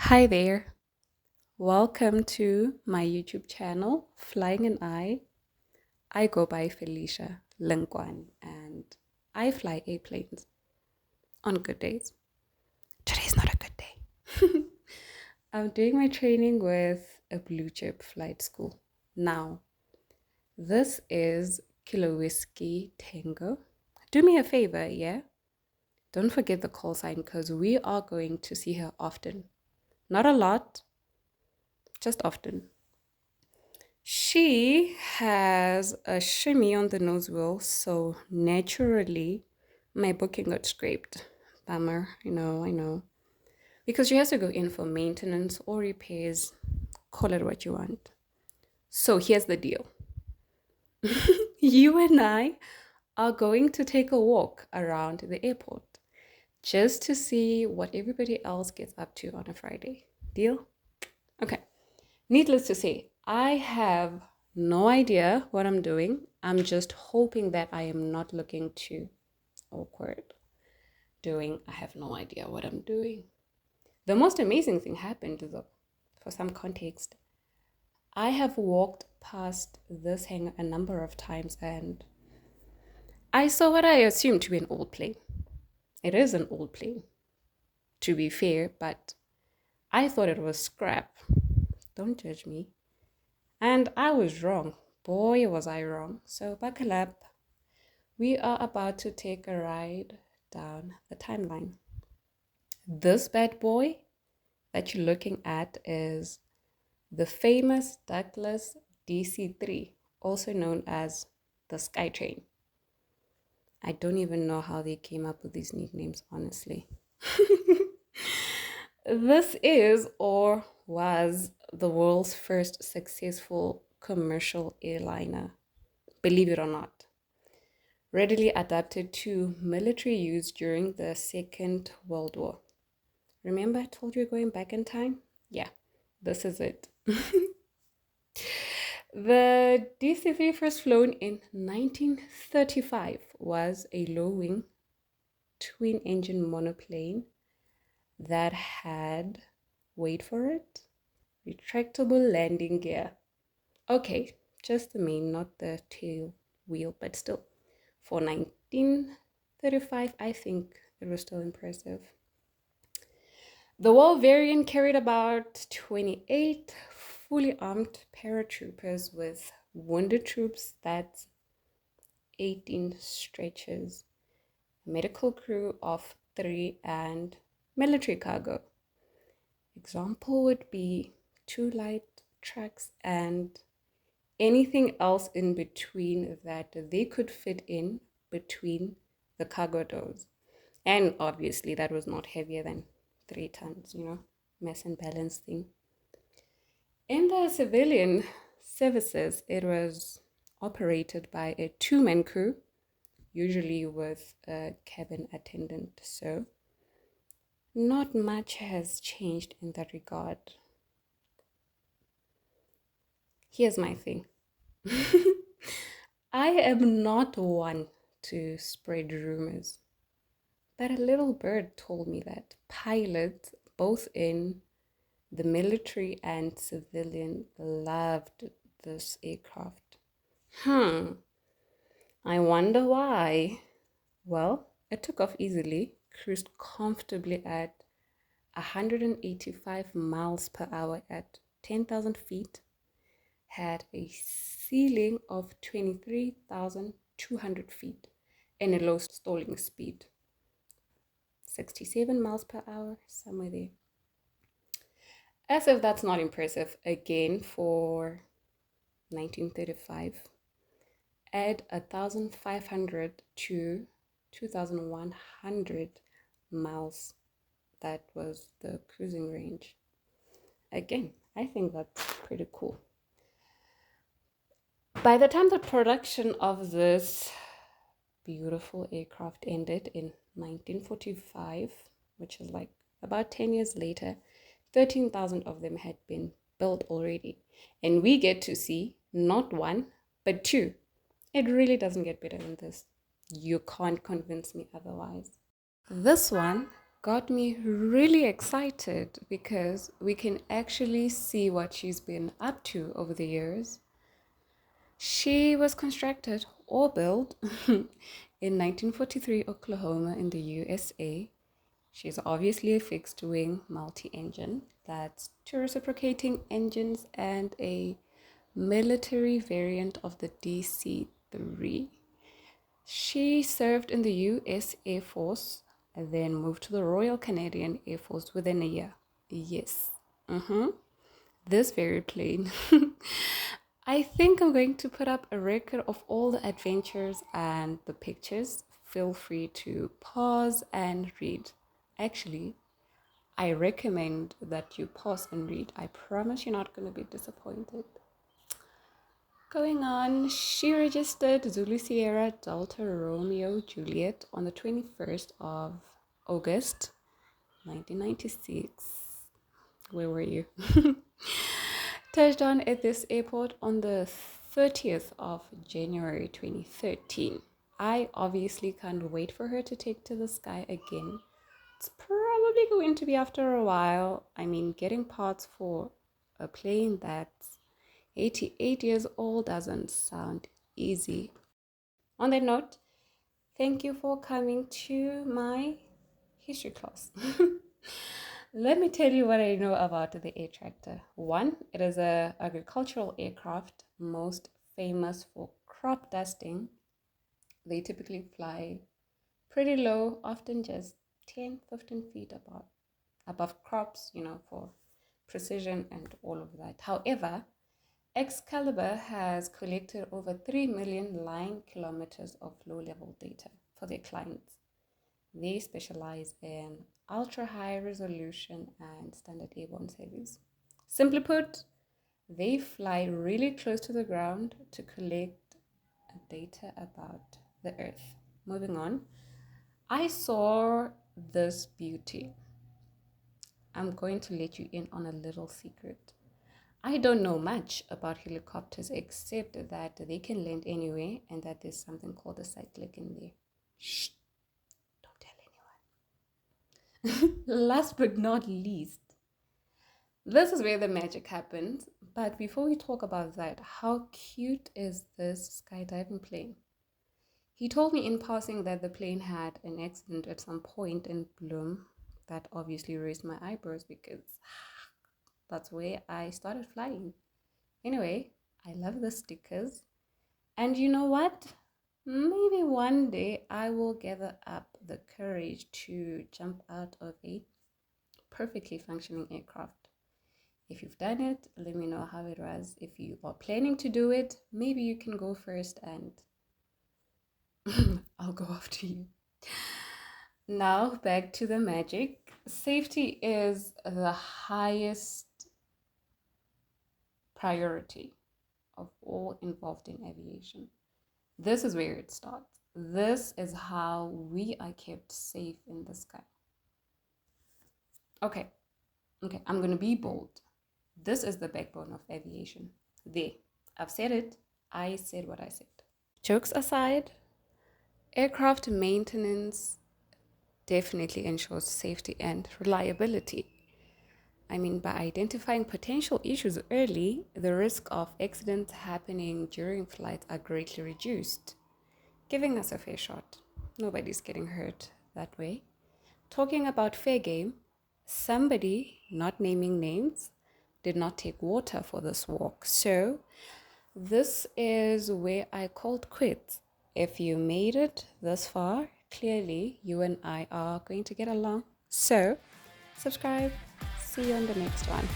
Hi there. Welcome to my YouTube channel, Flying an Eye. I go by Felicia Lingwan and I fly airplanes on good days. Today's not a good day. I'm doing my training with a blue chip flight school. Now, this is Kilo Whiskey Tango. Do me a favor, yeah? Don't forget the call sign because we are going to see her often. Not a lot, just often. She has a shimmy on the nose wheel, so naturally my booking got scraped. Bummer, I know. Because she has to go in for maintenance or repairs, call it what you want. So here's the deal. You and I are going to take a walk around the airport just to see what everybody else gets up to on a Friday. Deal? Okay. Needless to say, I have no idea what I'm doing. I'm just hoping that I am not looking too awkward. I have no idea what I'm doing. The most amazing thing happened though, for some context. I have walked past this hangar a number of times and I saw what I assumed to be an old plane. It is an old plane, to be fair, but I thought it was scrap. Don't judge me. And I was wrong. Boy, was I wrong. So buckle up. We are about to take a ride down the timeline. This bad boy that you're looking at is the famous Douglas DC-3, also known as the Skytrain. I don't even know how they came up with these nicknames, honestly. This is or was the world's first successful commercial airliner, believe it or not. Readily adapted to military use during the Second World War. Remember I told you going back in time? Yeah, this is it. The DC-3 first flown in 1935 was a low-wing twin-engine monoplane that had, wait for it, retractable landing gear. Okay, just the main, not the tail wheel, but still. For 1935, I think it was still impressive. The war variant carried about 28 fully armed paratroopers with wounded troops, that's 18 stretchers, medical crew of 3, and military cargo. Example would be 2 light trucks and anything else in between that they could fit in between the cargo doors. And obviously that was not heavier than 3 tons, mass and balance thing. In the civilian services, it was operated by a 2-man crew, usually with a cabin attendant. So not much has changed in that regard. Here's my thing. I am not one to spread rumors, but a little bird told me that pilots, both in the military and civilian, loved this aircraft. I wonder why. Well, it took off easily, cruised comfortably at 185 miles per hour at 10,000 feet, had a ceiling of 23,200 feet, and a low stalling speed, 67 miles per hour, somewhere there. As if that's not impressive, again for 1935, add 1,500 to 2,100 miles. That was the cruising range. Again, I think that's pretty cool. By the time the production of this beautiful aircraft ended in 1945, which is like about 10 years later, 13,000 of them had been built already. And we get to see not 1, but 2. It really doesn't get better than this. You can't convince me otherwise. This one got me really excited because we can actually see what she's been up to over the years. She was constructed or built in 1943 Oklahoma in the USA. She's obviously a fixed-wing multi-engine. That's two reciprocating engines and a military variant of the DC-3. She served in the US Air Force and then moved to the Royal Canadian Air Force within a year. Yes. This very plane. I think I'm going to put up a record of all the adventures and the pictures. Feel free to pause and read. Actually, I recommend that you pause and read. I promise you're not going to be disappointed. Going on, she registered Zulu Sierra Delta Romeo Juliet on the 21st of August 1996. Where were you? Touched on at this airport on the 30th of January 2013. I obviously can't wait for her to take to the sky again. It's probably going to be after a while. I mean, getting parts for a plane that's 88 years old doesn't sound easy. On that note, thank you for coming to my history class. Let me tell you what I know about the air tractor. One, it is an agricultural aircraft most famous for crop dusting. They typically fly pretty low, often just 10-15 feet above crops, for precision and all of that. However, Excalibur has collected over 3 million line kilometers of low-level data for their clients. They specialize in ultra-high resolution and standard airborne service. Simply put, they fly really close to the ground to collect data about the Earth. Moving on, I saw this beauty. I'm going to let you in on a little secret. I don't know much about helicopters except that they can land anywhere and that there's something called a cyclic in there. Shh, don't tell anyone. Last but not least, this is where the magic happens. But before we talk about that, how cute is this skydiving plane? He told me in passing that the plane had an accident at some point in Bloom. That obviously raised my eyebrows because that's where I started flying. Anyway, I love the stickers. And you know what? Maybe one day I will gather up the courage to jump out of a perfectly functioning aircraft. If you've done it, let me know how it was. If you are planning to do it, maybe you can go first and I'll go after you. Now back to the magic. Safety is the highest priority of all involved in aviation. This is where it starts. This is how we are kept safe in the sky. Okay, I'm going to be bold. This is the backbone of aviation. There, I've said it. I said what I said. Jokes aside, aircraft maintenance definitely ensures safety and reliability. I mean, by identifying potential issues early, the risk of accidents happening during flights are greatly reduced, giving us a fair shot. Nobody's getting hurt that way. Talking about fair game, somebody, not naming names, did not take water for this walk. So this is where I called quits. If you made it this far, clearly you and I are going to get along. So subscribe. See you on the next one.